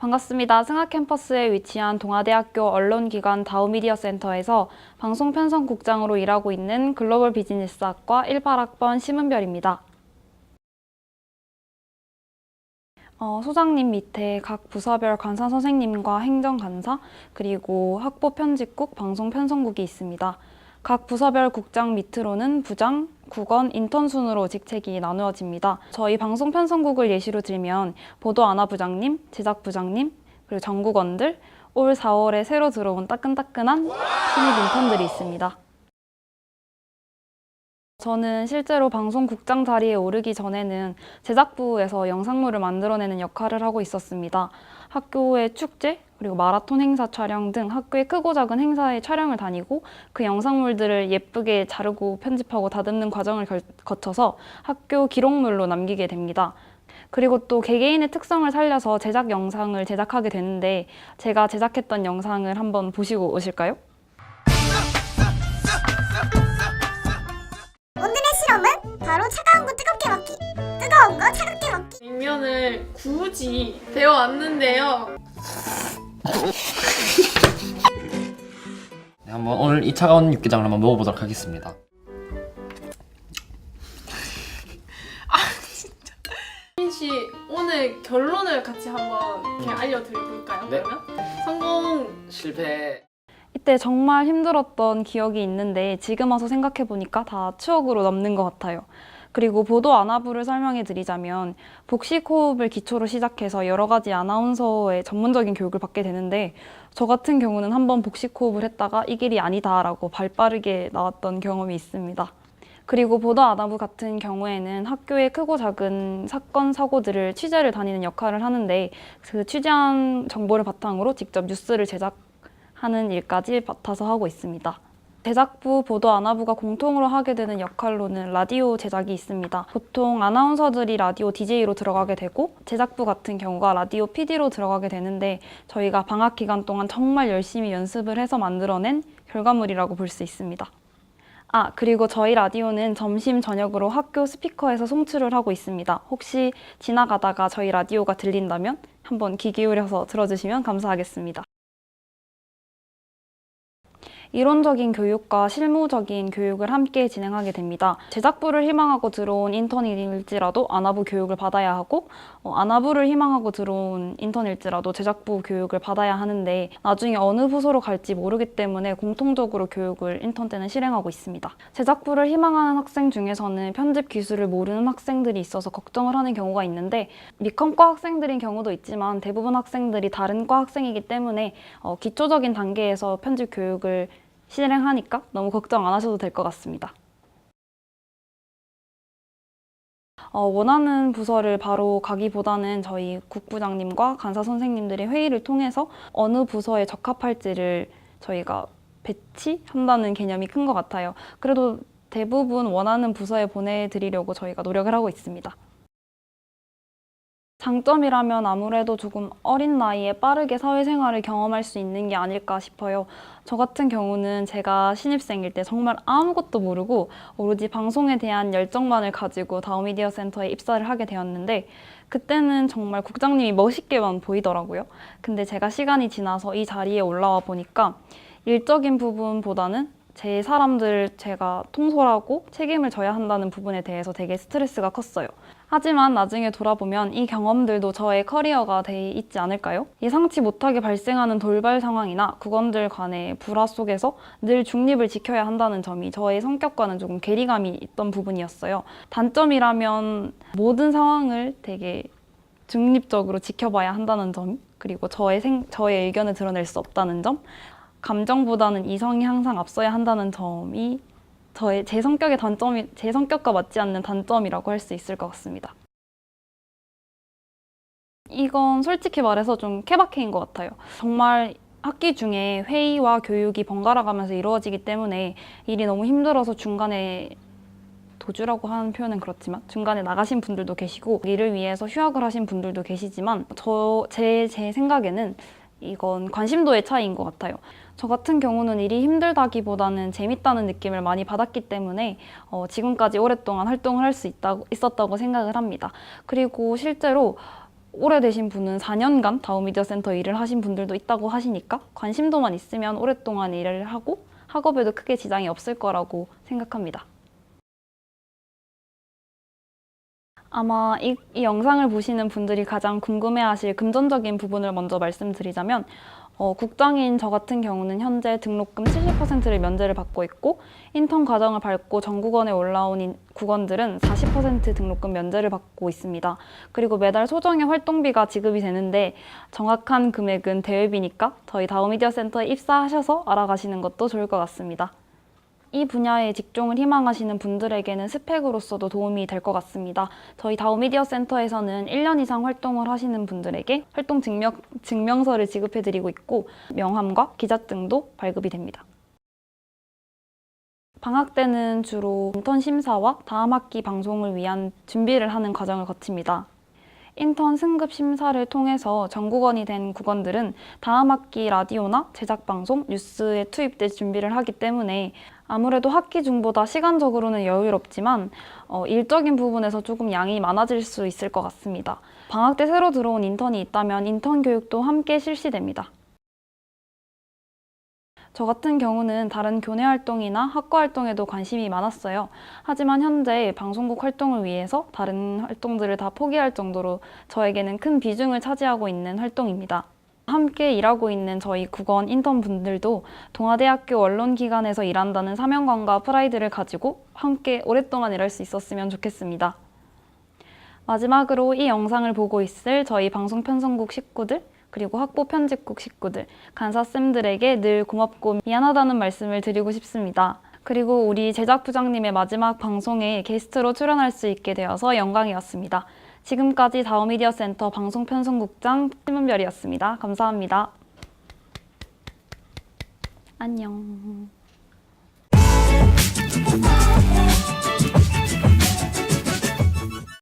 반갑습니다. 승하 캠퍼스에 위치한 동아대학교 언론기관 다우미디어센터에서 방송편성국장으로 일하고 있는 글로벌 비즈니스학과 18학번 심은별입니다. 소장님 밑에 각 부서별 간사 선생님과 행정간사, 그리고 학부 편집국, 방송 편성국이 있습니다. 각 부서별 국장 밑으로는 부장, 국원, 인턴 순으로 직책이 나누어집니다. 저희 방송 편성국을 예시로 들면 보도아나 부장님, 제작 부장님, 그리고 전국원들, 올 4월에 새로 들어온 따끈따끈한 신입 인턴들이 있습니다. 저는 실제로 방송국장 자리에 오르기 전에는 제작부에서 영상물을 만들어내는 역할을 하고 있었습니다. 학교의 축제, 그리고 마라톤 행사 촬영 등 학교의 크고 작은 행사에 촬영을 다니고 그 영상물들을 예쁘게 자르고 편집하고 다듬는 과정을 거쳐서 학교 기록물로 남기게 됩니다. 그리고 또 개개인의 특성을 살려서 제작 영상을 제작하게 되는데 제가 제작했던 영상을 한번 보시고 오실까요? 오늘의 실험은 바로 차가운 거 뜨겁게 먹기, 뜨거운 거 차갑게 먹기. 냉면을 굳이 데워왔는데요. 네, 한번 오늘 이 차가운 육개장을 한번 먹어보도록 하겠습니다. 씨 오늘 결론을 같이 한번 이렇게 알려드려볼까요? 네. 그러면 성공. 실패. 이때 정말 힘들었던 기억이 있는데 지금 와서 생각해보니까 다 추억으로 남는 것 같아요. 그리고 보도 아나부를 설명해 드리자면 복식 호흡을 기초로 시작해서 여러 가지 아나운서의 전문적인 교육을 받게 되는데 저 같은 경우는 한번 복식 호흡을 했다가 이 길이 아니다라고 발빠르게 나왔던 경험이 있습니다. 그리고 보도 아나부 같은 경우에는 학교의 크고 작은 사건, 사고들을 취재를 다니는 역할을 하는데 그 취재한 정보를 바탕으로 직접 뉴스를 제작하는 일까지 맡아서 하고 있습니다. 제작부, 보도 아나부가 공통으로 하게 되는 역할로는 라디오 제작이 있습니다. 보통 아나운서들이 라디오 DJ로 들어가게 되고 제작부 같은 경우가 라디오 PD로 들어가게 되는데 저희가 방학 기간 동안 정말 열심히 연습을 해서 만들어낸 결과물이라고 볼 수 있습니다. 그리고 저희 라디오는 점심, 저녁으로 학교 스피커에서 송출을 하고 있습니다. 혹시 지나가다가 저희 라디오가 들린다면 한번 귀 기울여서 들어주시면 감사하겠습니다. 이론적인 교육과 실무적인 교육을 함께 진행하게 됩니다. 제작부를 희망하고 들어온 인턴일지라도 아나부 교육을 받아야 하고 아나부를 희망하고 들어온 인턴일지라도 제작부 교육을 받아야 하는데 나중에 어느 부서로 갈지 모르기 때문에 공통적으로 교육을 인턴 때는 실행하고 있습니다. 제작부를 희망하는 학생 중에서는 편집 기술을 모르는 학생들이 있어서 걱정을 하는 경우가 있는데 미컴과 학생들인 경우도 있지만 대부분 학생들이 다른 과 학생이기 때문에 기초적인 단계에서 편집 교육을 실행하니까 너무 걱정 안 하셔도 될 것 같습니다. 원하는 부서를 바로 가기보다는 저희 국부장님과 간사 선생님들이 회의를 통해서 어느 부서에 적합할지를 저희가 배치한다는 개념이 큰 것 같아요. 그래도 대부분 원하는 부서에 보내드리려고 저희가 노력을 하고 있습니다. 장점이라면 아무래도 조금 어린 나이에 빠르게 사회생활을 경험할 수 있는 게 아닐까 싶어요. 저 같은 경우는 제가 신입생일 때 정말 아무것도 모르고 오로지 방송에 대한 열정만을 가지고 다우미디어 센터에 입사를 하게 되었는데 그때는 정말 국장님이 멋있게만 보이더라고요. 근데 제가 시간이 지나서 이 자리에 올라와 보니까 일적인 부분보다는 제 사람들 제가 통솔하고 책임을 져야 한다는 부분에 대해서 되게 스트레스가 컸어요. 하지만 나중에 돌아보면 이 경험들도 저의 커리어가 돼 있지 않을까요? 예상치 못하게 발생하는 돌발 상황이나 국원들 간의 불화 속에서 늘 중립을 지켜야 한다는 점이 저의 성격과는 조금 괴리감이 있던 부분이었어요. 단점이라면 모든 상황을 되게 중립적으로 지켜봐야 한다는 점, 그리고 저의 의견을 드러낼 수 없다는 점, 감정보다는 이성이 항상 앞서야 한다는 점이 제 성격과 맞지 않는 단점이라고 할 수 있을 것 같습니다. 이건 솔직히 말해서 좀 케바케인 것 같아요. 정말 학기 중에 회의와 교육이 번갈아 가면서 이루어지기 때문에 일이 너무 힘들어서 중간에 도주라고 하는 표현은 그렇지만 중간에 나가신 분들도 계시고 일을 위해서 휴학을 하신 분들도 계시지만 제 생각에는 이건 관심도의 차이인 것 같아요. 저 같은 경우는 일이 힘들다기보다는 재밌다는 느낌을 많이 받았기 때문에 지금까지 오랫동안 활동을 할 수 있었다고 생각을 합니다. 그리고 실제로 오래되신 분은 4년간 다우미디어 센터 일을 하신 분들도 있다고 하시니까 관심도만 있으면 오랫동안 일을 하고 학업에도 크게 지장이 없을 거라고 생각합니다. 아마 이 영상을 보시는 분들이 가장 궁금해하실 금전적인 부분을 먼저 말씀드리자면 국장인 저 같은 경우는 현재 등록금 70%를 면제를 받고 있고 인턴 과정을 밟고 전국원에 올라온 국원들은 40% 등록금 면제를 받고 있습니다. 그리고 매달 소정의 활동비가 지급이 되는데 정확한 금액은 대회비니까 저희 다우미디어 센터에 입사하셔서 알아가시는 것도 좋을 것 같습니다. 이 분야의 직종을 희망하시는 분들에게는 스펙으로서도 도움이 될 것 같습니다. 저희 다우미디어 센터에서는 1년 이상 활동을 하시는 분들에게 활동 증명서를 지급해드리고 있고 명함과 기자증도 발급이 됩니다. 방학 때는 주로 인턴 심사와 다음 학기 방송을 위한 준비를 하는 과정을 거칩니다. 인턴 승급 심사를 통해서 전국원이 된 국원들은 다음 학기 라디오나 제작방송, 뉴스에 투입될 준비를 하기 때문에 아무래도 학기 중보다 시간적으로는 여유롭지만 일적인 부분에서 조금 양이 많아질 수 있을 것 같습니다. 방학 때 새로 들어온 인턴이 있다면 인턴 교육도 함께 실시됩니다. 저 같은 경우는 다른 교내 활동이나 학과 활동에도 관심이 많았어요. 하지만 현재 방송국 활동을 위해서 다른 활동들을 다 포기할 정도로 저에게는 큰 비중을 차지하고 있는 활동입니다. 함께 일하고 있는 저희 국원 인턴 분들도 동아대학교 언론기관에서 일한다는 사명감과 프라이드를 가지고 함께 오랫동안 일할 수 있었으면 좋겠습니다. 마지막으로 이 영상을 보고 있을 저희 방송 편성국 식구들 그리고 학부 편집국 식구들, 간사쌤들에게 늘 고맙고 미안하다는 말씀을 드리고 싶습니다. 그리고 우리 제작부장님의 마지막 방송에 게스트로 출연할 수 있게 되어서 영광이었습니다. 지금까지 다우미디어 센터 방송편성국장 심은별이었습니다. 감사합니다. 안녕.